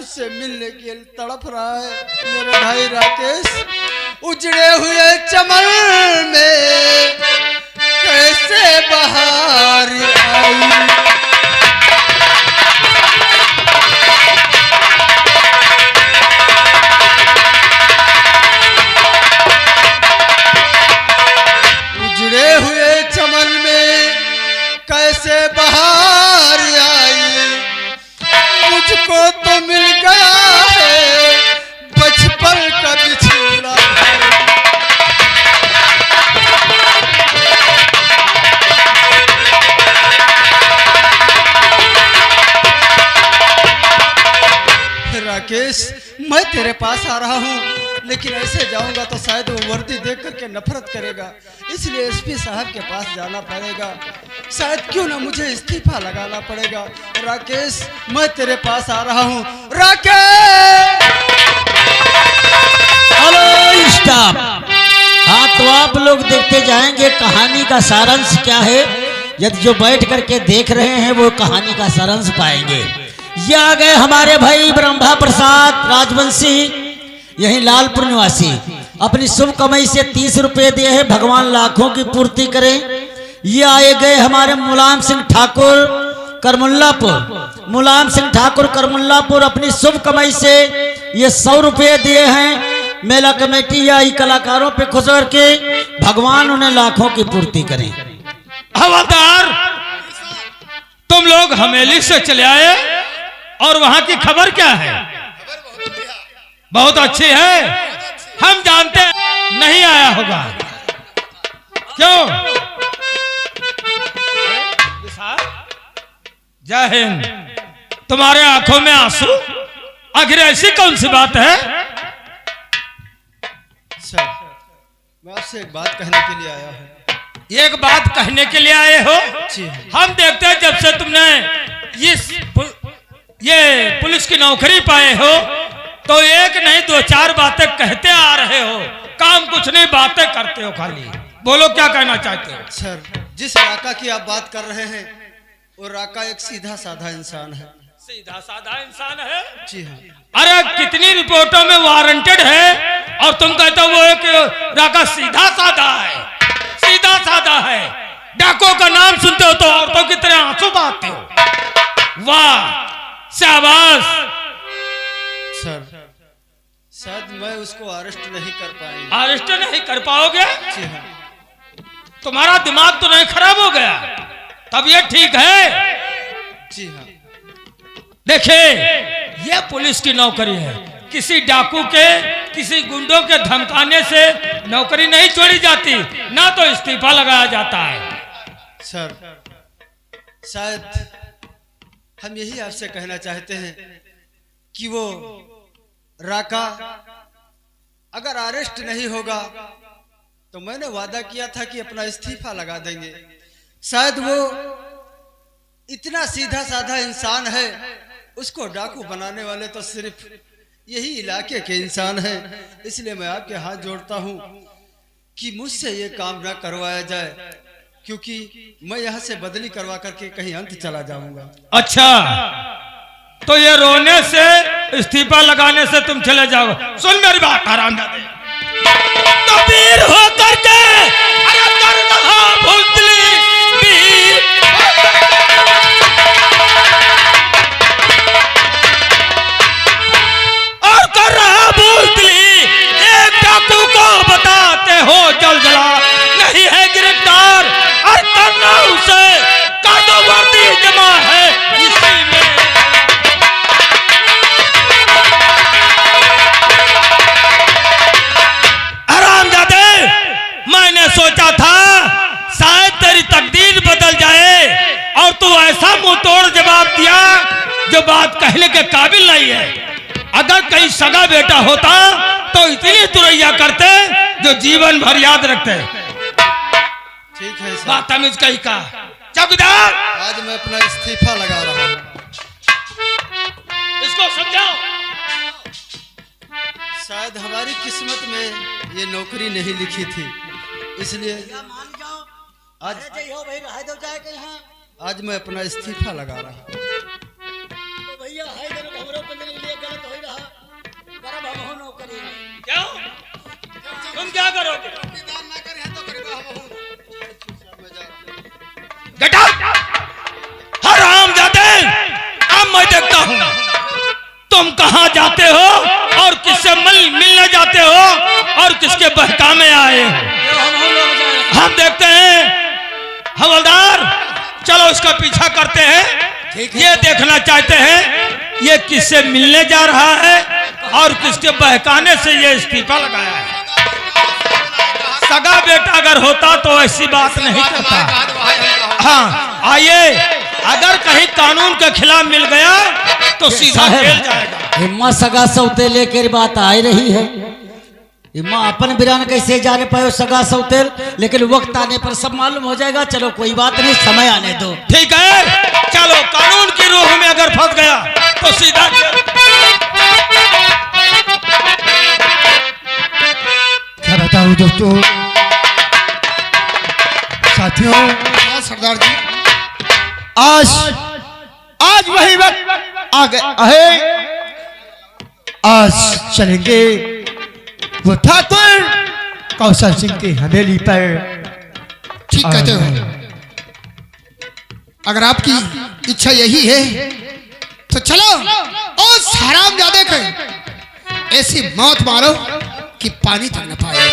तुझसे मिलने के लिए तड़प रहा है मेरे भाई राकेश। उजड़े हुए चमन में कैसे बहार आई। उजड़े हुए चमन में कैसे बहार आई। मुझको तो मिल गया है बचपन का बिछड़ा। राकेश, मैं तेरे पास आ रहा हूँ, लेकिन ऐसे जाऊंगा तो शायद वो वर्दी देख करके नफरत करेगा, इसलिए एसपी साहब के पास जाना पड़ेगा। शायद क्यों ना मुझे इस्तीफा लगाना पड़ेगा। राकेश, मैं तेरे पास आ रहा हूँ। राकेश! Hello staff. हाँ, तो आप लोग देखते जाएंगे कहानी का सारांश क्या है। यदि जो बैठ करके देख रहे हैं वो कहानी का सारांश पाएंगे। ये आ गए हमारे भाई ब्रह्मा प्रसाद राजवंशी, यही लालपुर निवासी। अपनी शुभ कमाई से 30 रुपए दिए हैं, भगवान लाखों की पूर्ति करें। ये आए गए हमारे मुलायम सिंह ठाकुर करमुल्लापुर। मुलायम सिंह ठाकुर करमुल्लापुर अपनी शुभ कमाई से ये 100 रुपए दिए हैं। मेला कमेटी या कलाकारों पे खुश करके भगवान उन्हें लाखों की पूर्ति करें। हवलदार, तुम लोग हमेली से चले आए और वहां की खबर क्या है? बहुत अच्छी है। हम जानते नहीं आया होगा। क्यों? जय हिंद। तुम्हारे आंखों में आंसू, आखिर ऐसी कौन सी बात है? सर, मैं आपसे एक बात कहने के लिए आया हूँ। एक बात कहने के लिए आए हो? जी। हम देखते हैं जब से तुमने ये पुलिस की नौकरी पाए हो तो एक नहीं 2-4 बातें कहते आ रहे हो, काम कुछ नहीं, बातें करते हो खाली। बोलो क्या कहना चाहते हो? सर, जिस राका की आप बात कर रहे हैं वो राका एक सीधा साधा इंसान है। सीधा साधा इंसान है? जी हाँ। अरे कितनी रिपोर्टों में वारंटेड है और तुम कहते हो वो एक राका सीधा साधा है। सीधा साधा है। डाकों का नाम सुनते हो तो औरतों की तरह आंसू बहाते हो। वाह, शाबाश। सर, शायद मैं उसको अरेस्ट नहीं कर पाएंगे। अरेस्ट नहीं कर पाओगे? जी हाँ। तुम्हारा दिमाग तो नहीं खराब हो गया? तब ये ठीक है। जी हाँ। देखिए, ये पुलिस की नौकरी है। किसी डाकू के, किसी गुंडों के धमकाने से नौकरी नहीं छोड़ी जाती, ना तो इस्तीफा लगाया जाता है। सर, शायद हम यही आपसे कहना चाहते हैं कि वो राका अगर अरेस्ट नहीं होगा तो मैंने वादा किया था कि अपना इस्तीफा लगा देंगे। शायद वो इतना सीधा साधा इंसान है, उसको डाकू बनाने वाले तो सिर्फ यही इलाके के इंसान हैं। इसलिए मैं आपके हाथ जोड़ता हूं कि मुझसे ये काम ना करवाया जाए, क्योंकि मैं यहाँ से बदली करवा करके कहीं अंत चला जाऊंगा। अच्छा, तो ये रोने से, इस्तीफा लगाने से तुम चले जाओ। सुन मेरी बात हरामजादे, तो वीर हो करके अरे कर रहा भूतली वीर, और कर रहा भूतली एक डाकू को बताते हो जल जला नहीं है गिरफ्तार, और करना उसे कर दो वर्दी जमा है इसी में। मैंने सोचा था शायद तेरी तकदीर बदल जाए और तू ऐसा मुंह तोड़ जवाब दिया जो बात कहने के काबिल नहीं है। अगर कहीं सगा बेटा होता तो इतनी तुरैया करते जो जीवन भर याद रखते। ठीक है सर। बदतमीज कहीं का। चौकीदार, आज मैं अपना इस्तीफा लगा रहा हूँ। इसको समझाओ। शायद हमारी किस्मत में ये नौकरी नहीं लिखी थी, इसलिए आज मैं अपना इस्तीफा लगा रहा हूँ। तो भैया करोगे? Get out! हरामजादे! अब मैं देखता हूं तुम कहां जाते हो और किससे मिलने जाते हो और किसके बहकावे आए हो। हम देखते हैं हवलदार, चलो इसका पीछा करते हैं। ये देखना चाहते हैं ये किससे मिलने जा रहा है और किसके बहकाने से ये इस्तीफा लगाया है। सगा बेटा अगर होता तो ऐसी बात नहीं करता। हाँ आइए, अगर कहीं कानून के खिलाफ मिल गया तो सीधा जेल जाएगा। हिम्मा सगा सौतेल लेकर बात आ रही है। हिम्मा अपन बिरान कैसे जाने पाए सगा सौतेल, लेकिन वक्त आने पर सब मालूम हो जाएगा। चलो कोई बात नहीं, समय आने दो। ठीक है, चलो कानून की रूह में अगर फंस गया तो सीधा जेल। क्या बताऊं दोस्तों, साथियों, सरदार जी, आज वही वक्त आ गया है। आज चलेंगे वो ठाकुर कौशल सिंह की हवेली पर। ठीक कहते हो। अगर आपकी इच्छा यही है तो चलो और हरामजादे को ऐसी मौत मारो कि पानी तक न पाए।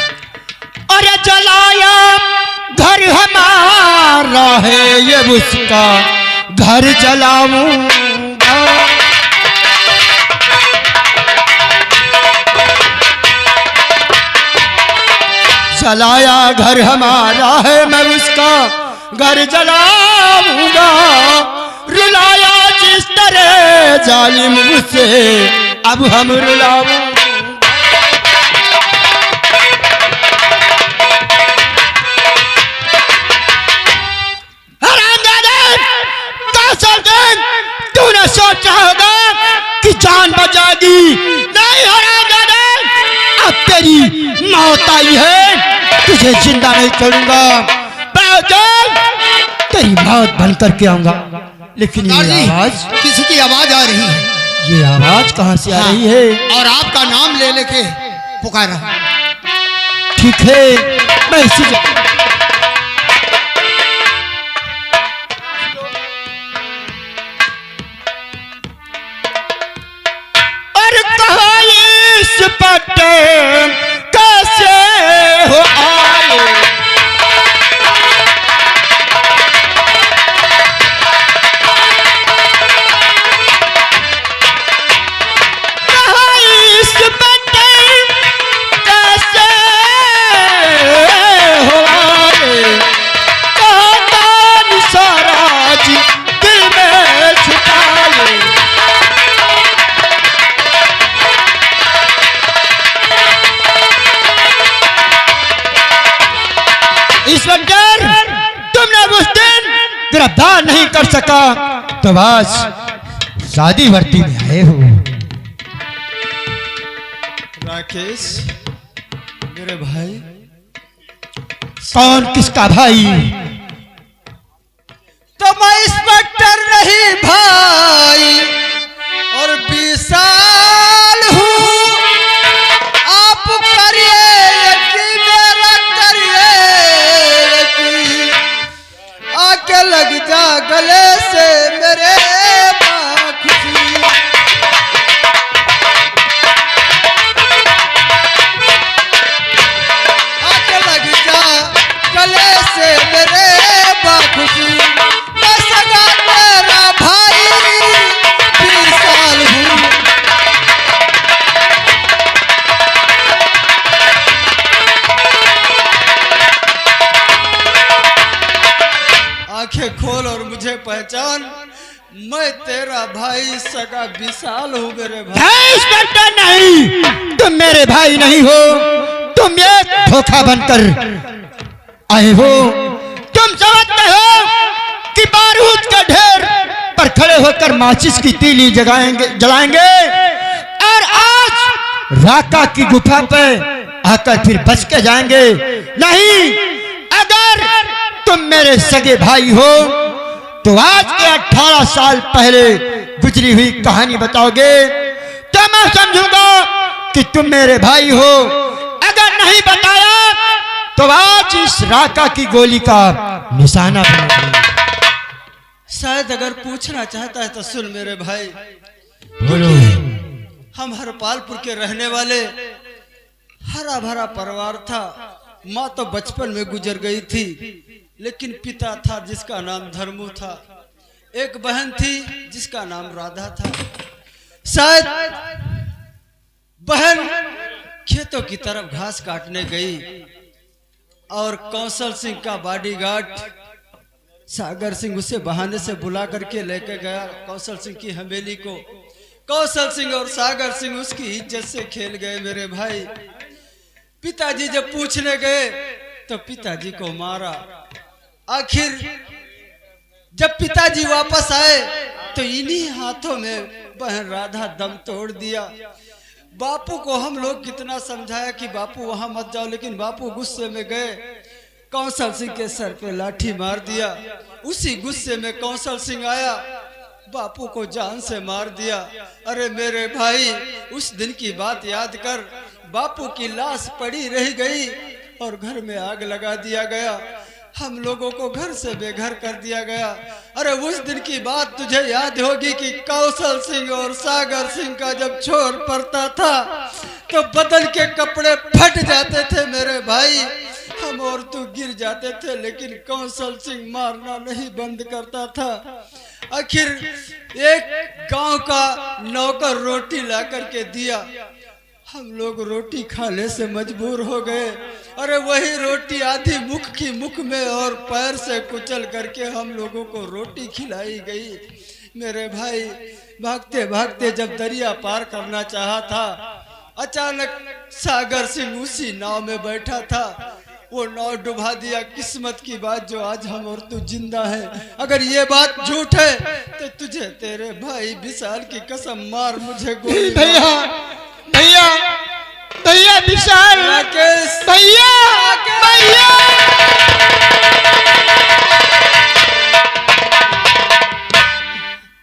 अरे जलाया घर हमारा है, ये उसका घर जलाऊंगा। जलाया घर हमारा है, मैं उसका घर जलाऊंगा। रुलाया जिस तरह जालिम उसे अब हम रुलाऊंगा। तूने सोचा होगा कि जान बचाएगी, नहीं हरामजादे, अब तेरी मौत आई है, तुझे जिंदा नहीं छोड़ूंगा। तेरी मौत बन करके आऊंगा। लेकिन ये आवाज, किसी की आवाज आ रही है। ये आवाज कहां से आ रही है? और आपका नाम ले लेके पुकार रहा। ठीक है, मैं इसी कैसे हो आए, इस बटे कैसे हो आए, सारा जी दिल में छुपाए। इंस्पेक्टर, तुमने उस दिन गिरफ्तार नहीं कर सका तो बस शादी वर्दी में आए हो। राकेश मेरे भाई। कौन किसका भाई? तो मैं इंस्पेक्टर नहीं भाई और 20 साल हूँ। आप करिए यकीन, मेरा करिए यकीन, आके लग जा गले से मेरे बाखुशी। आके लग जा गले से मेरे बाखुशी। मैं सगा तेरा भाई 20 साल हूँ। आंखें खोल और मुझे पहचान, मैं तेरा भाई सगा 20 साल हूँ मेरे भाई। इंस्पेक्टर नहीं, तुम मेरे भाई नहीं हो, तुम एक धोखा बनकर आए हो। तुम समझते हो कि बारूद के ढेर पर खड़े होकर माचिस की तीली जलाएंगे और आज राका की गुफा पे आकर फिर बच के जाएंगे। नहीं, अगर तुम मेरे सगे भाई हो तो आज के 18 साल पहले गुजरी हुई कहानी बताओगे तो मैं समझूंगा कि तुम मेरे भाई हो। अगर नहीं बताया तो आज इस राका की गोली का निशाना बनेगी। शायद अगर पूछना चाहता है तो सुन मेरे भाई। बोलो। हम हरपालपुर के रहने वाले, हरा भरा परिवार था। माँ तो बचपन में गुजर गई थी, लेकिन पिता था जिसका नाम धर्मू था। एक बहन थी जिसका नाम राधा था। शायद बहन खेतों की तरफ घास काटने गई और कौशल सिंह का बॉडीगार्ड सागर सिंह उसे बहाने से बुला करके लेके गया कौशल सिंह की हवेली को। कौशल सिंह और सागर सिंह उसकी इज्जत से खेल गए मेरे भाई। पिताजी जब पूछने गए तो पिताजी को मारा। आखिर जब पिताजी वापस आए तो इन्हीं हाथों में बहन राधा दम तोड़ दिया। बापू को हम लोग कितना समझाया कि बापू वहां मत जाओ, लेकिन बापू गुस्से में गए, कौशल सिंह के सर पे लाठी मार दिया। उसी गुस्से में कौशल सिंह आया, बापू को जान से मार दिया। अरे मेरे भाई, उस दिन की बात याद कर। बापू की लाश पड़ी रह गई और घर में आग लगा दिया गया। हम लोगों को घर से बेघर कर दिया गया। अरे उस दिन की बात तुझे याद होगी कि कौशल सिंह और सागर सिंह का जब छोर पड़ता था तो बदन के कपड़े फट जाते थे मेरे भाई। हम और तू गिर जाते थे, लेकिन कौशल सिंह मारना नहीं बंद करता था। आखिर एक गांव का नौकर रोटी ला करके दिया, हम लोग रोटी खाने से मजबूर हो गए। अरे वही रोटी आधी मुख की मुख में और पैर से कुचल करके हम लोगों को रोटी खिलाई गई। मेरे भाई, भागते भागते जब दरिया पार करना चाहा था, अचानक सागर सिंह उसी नाव में बैठा था। वो नाव डुबा दिया। किस्मत की बात जो आज हम और तू जिंदा है। अगर ये बात झूठ है तो तुझे तेरे भाई विशाल की कसम मार मुझे गोली। भैया भैया भैया विशाल, राकेश, भैया भैया।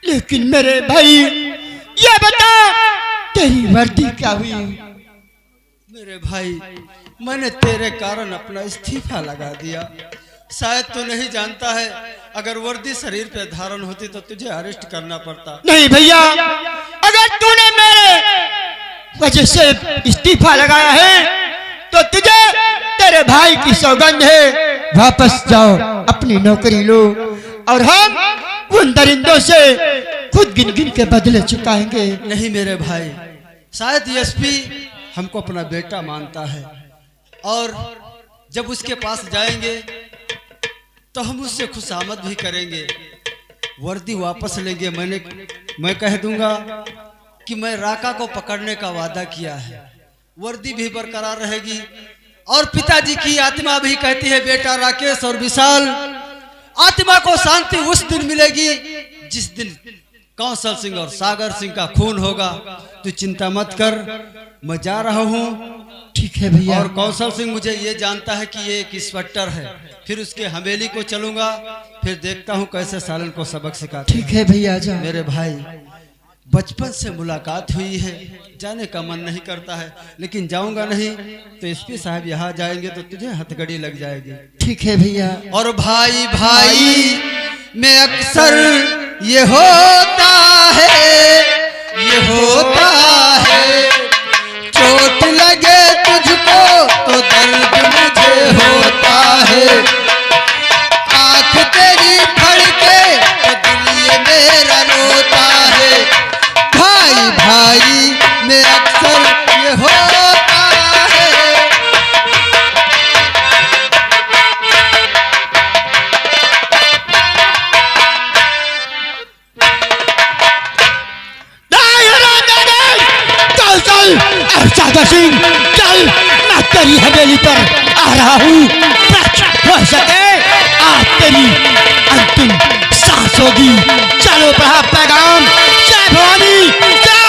लेकिन मेरे भाई ये बता, तेरी वर्दी क्या हुई? मेरे भाई, मैंने तेरे कारण अपना इस्तीफा लगा दिया। शायद तू नहीं जानता है, अगर वर्दी शरीर पे धारण होती तो तुझे अरेस्ट करना पड़ता। नहीं भैया, अगर तूने मेरे वजह से इस्तीफा लगाया है तो तुझे तेरे भाई की सौगंध है, वापस जाओ, अपनी नौकरी लो और हम उन दरिंदों से खुद गिन गिन के बदले चुकाएंगे। नहीं मेरे भाई, शायद एसपी हमको अपना बेटा मानता है और जब उसके पास जाएंगे तो हम उससे खुशामद भी करेंगे, वर्दी वापस लेंगे। मैं कह दूंगा कि मैं राका को पकड़ने का वादा किया है, वर्दी भी बरकरार रहेगी। और पिताजी की आत्मा भी कहती है बेटा राकेश और विशाल, आत्मा को शांति उस दिन मिलेगी जिस दिन कौशल सिंह और सागर सिंह का खून होगा। तू चिंता मत कर, मैं जा रहा हूँ। ठीक है भैया। और कौशल सिंह मुझे ये जानता है कि ये एक इंस्पेक्टर है, फिर उसके हवेली को चलूंगा, फिर देखता हूँ कैसे सालन को सबक सिखाता। ठीक है भैया जा। मेरे भाई, बचपन से मुलाकात हुई है, जाने का मन नहीं करता है, लेकिन जाऊंगा नहीं तो एसपी साहब यहाँ जाएंगे तो तुझे हथकड़ी लग जाएगी। ठीक है भैया। और भाई भाई में अक्सर ये होता है, ये होता है, चोट लगे तुझको तो दर्द मुझे होता है, आंख तेरी फड़के तो दिल ये मेरा रोता है। भाई भाई में अक्सर ये होता है। चल सागर सिंह, चल, मैं तेरी हवेली पर आ रहा हूँ। हो सके आज तेरी अंतिम सांस होगी। चलो बढ़ा पैगाम, जय भवानी जय।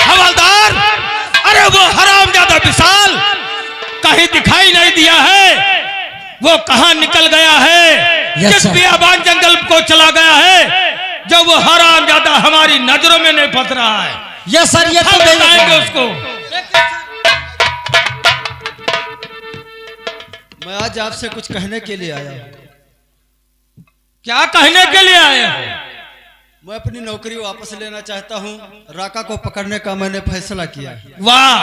हवलदार, अरे वो हरामजादा विशाल कहीं दिखाई नहीं दिया है, वो कहाँ निकल गया है? किस बियाबान जंगल को चला गया है जो वो हरामजादा हमारी नजरों में नहीं फंस रहा है? यस सर, ये तो हम बताएंगे उसको। मैं आज आपसे कुछ कहने के लिए आया हूं। क्या कहने के लिए आए हो? मैं अपनी नौकरी वापस लेना चाहता हूं। राका को पकड़ने का मैंने फैसला किया है। वाह,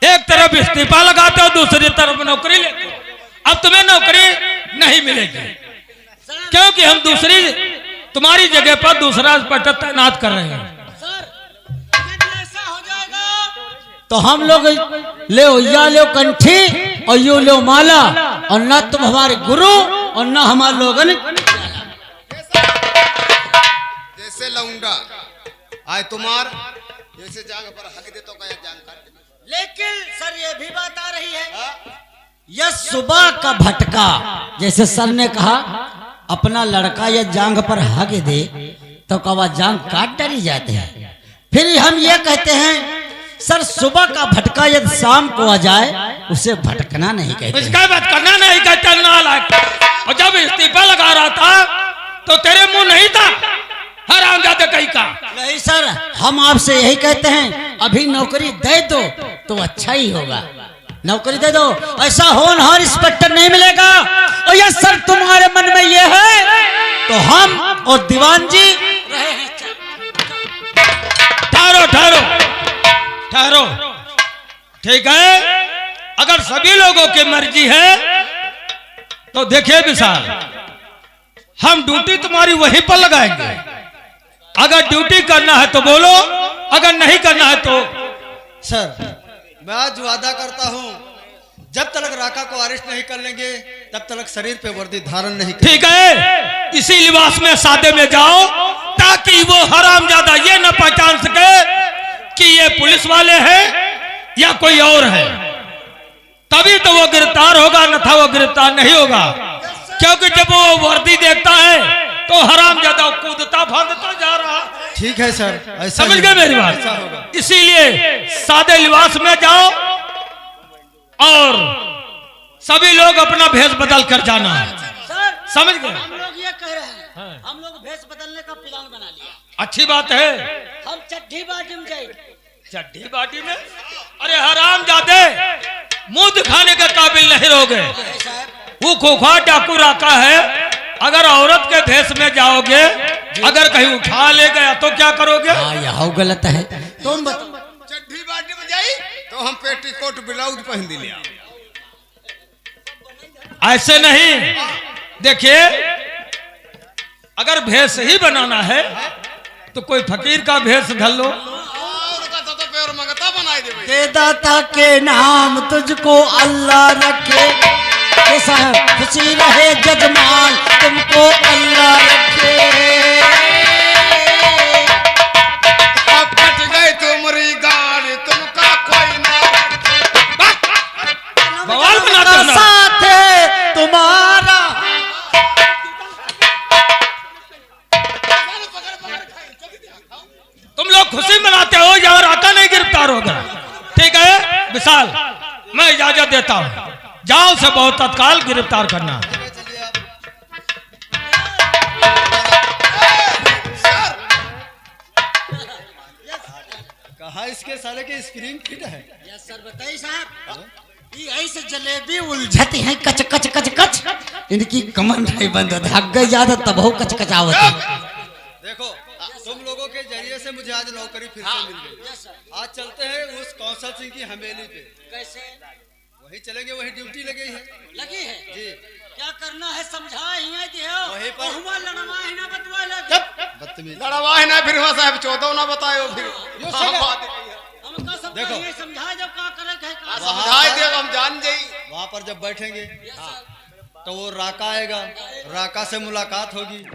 एक तरफ इस्तीफा लगाते हो, दूसरी तरफ नौकरी लेते हो। अब तुम्हें नौकरी नहीं मिलेगी, क्योंकि हम दूसरी तुम्हारी जगह पर दूसरा इंस्पेक्टर तैनात कर रहे हैं। तो हम लोग ले या लो कंठी और यू लो माला, और ना तुम हमारे गुरु और ना हमारे लोगन। जैसे लौंडा आए तुम्हार जैसे जांग पर हक दे तो कया जांग काट दे। लेकिन सर ये भी बात आ रही है, यह सुबह का भटका, जैसे सर ने कहा अपना लड़का या जांग पर हक दे तो कवा जांग काट डरी जाते हैं। फिर हम ये कहते हैं सर सुबह का भटका यदि शाम को आ जाए उसे भटकना नहीं कहते। इसका बात करना नहीं कहते नालायक। और जब इस्तीफा लगा रहा था तो तेरे मुंह नहीं था, हरामजादे कहीं का। नहीं सर, हम आपसे यही कहते हैं अभी नौकरी दे दो तो अच्छा ही होगा। नौकरी दे दो, ऐसा होनहार इंस्पेक्टर नहीं मिलेगा। और यह सर तुम्हारे मन में ये है तो हम और दीवान जी रहे हैं। ठहरो ठहरो ठहरो, ठीक है। अगर सभी लोगों की मर्जी है तो देखिए विशाल, हम ड्यूटी तुम्हारी वहीं पर लगाएंगे। अगर ड्यूटी करना है तो बोलो, अगर नहीं करना है तो। सर मैं आज वादा करता हूं, जब तक राका को अरेस्ट नहीं कर लेंगे तब तक शरीर पे वर्दी धारण नहीं करेंगे। ठीक है, इसी लिबास में सादे में जाओ ताकि वो हरामजादा ये न पहचान सके कि ये पुलिस वाले हैं या कोई और है। तभी तो वो गिरफ्तार होगा, न था वो गिरफ्तार नहीं होगा। क्योंकि जब वो वर्दी देखता है तो हरामजादा कूदता फांदता जा रहा। ठीक है सर, ऐसा समझ गए मेरी बात? ऐसा होगा। इसीलिए सादे लिबास में जाओ और सभी लोग अपना भेष बदल कर जाना है। समझ गए? हम लोग ये कह रहे हैं, हम लोग भेष बदलने का प्लान बना लिया। अच्छी बात है। हम चड्ढी बाटी में जाएंगे। चड्ढी बाटी में? अरे हरामजादे, मुंह दिखाने के काबिल नहीं रहोगे। वो खोखा डाकू राका है, अगर औरत के भेष में जाओगे, अगर कहीं उठा ले गया तो क्या करोगे? हाँ यह गलत है। तुम बताओ। चड्ढी बाटी में जाई तो हम पेटीकोट ब्लाउज पहन दिलिया। ऐसे नहीं, देखिए अगर भेष ही बनाना है तो कोई फकीर का भेष धर लो। दे दाता के नाम तुझको अल्लाह रखे, कैसा खुशी रहे जजमान तुमको अल्लाह रखे। अब कट गई तुम्हारी गाड़ी तुमका कोई ना बवाल बनाते हो ना। साथ है तुम्हारा। तुम लोग खुशी मनाते हो या राका नहीं गिरफ्तार होगा। ठीक है विशाल, मैं इजाजत देता हूँ, जाओ से बहुत तत्काल गिरफ्तार करना। कहा इसके साले के स्क्रीन फिट है। सर बताइए साहब, ये ऐसे जलेबी उलझती हैं कच कच कच कच, इनकी कमर नहीं बंद होती, हक गई ज्यादा तब हो कच कचावत है। देखो तुम लोगों के जरिए से मुझे आज नौकरी फिर से मिल गई। आज चलते हैं उस कौशल सिंह की हवेली पे। कैसे? वही चलेंगे, वही ड्यूटी लगी है। लगी है जी क्या करना है समझा ही है दियो। वहीं पर हुआ लड़वा ही ना बतवा लगे। बदतमीज। लड़वा है ना फिर हुआ साहब 14 ना बतायो फिर हम का सब देखो। ये समझा जब का करे कहे समझाई दे हम जान जाई। वहाँ पर जब बैठेंगे तो वो राका आएगा, राका से मुलाकात होगी।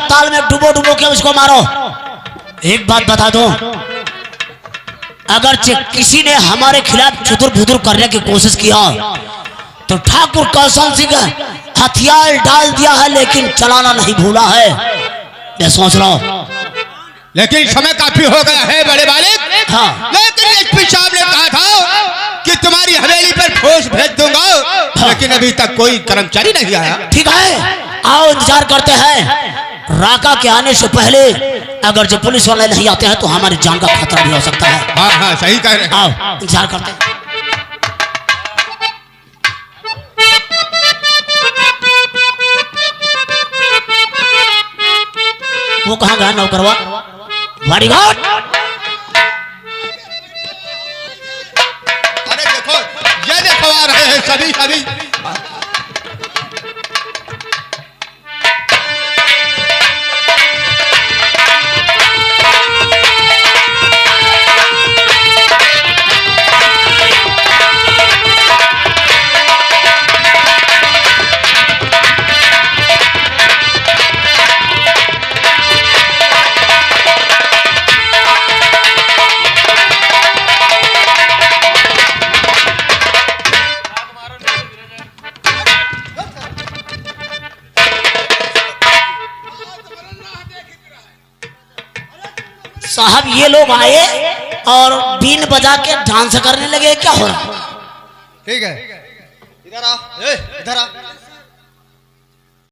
ताल में डुबो डुबो के उसको मारो। एक बात बता दो, अगर किसी ने हमारे खिलाफ चुदुर बुदुर करने की कोशिश किया तो ठाकुर कौशल सिंह हथियार डाल दिया है लेकिन चलाना नहीं भूला है। मैं सोच रहा हूँ लेकिन समय काफी हो गया है बड़े मालिक। हाँ। लेकिन एसपी साहब ने कहा था कि तुम्हारी हवेली पर फोर्स भेज दूंगा, लेकिन अभी तक कोई कर्मचारी नहीं आया। ठीक है, आओ इंतजार करते हैं। राका के आने से पहले अगर जो पुलिस वाले नहीं आते हैं तो हमारी जान का खतरा भी हो सकता है। हाँ हाँ सही कह रहे हैं। आओ इंतजार करते हैं। वो कहाँ गया नौकरवा? बॉडीगार्ड। अरे देखो, ये देखो आ रहे हैं सभी सभी। साहब ये लोग आए और बीन बजा के डांस करने लगे, क्या हो रहा है? ठीक है, इधर आ, इधर आ।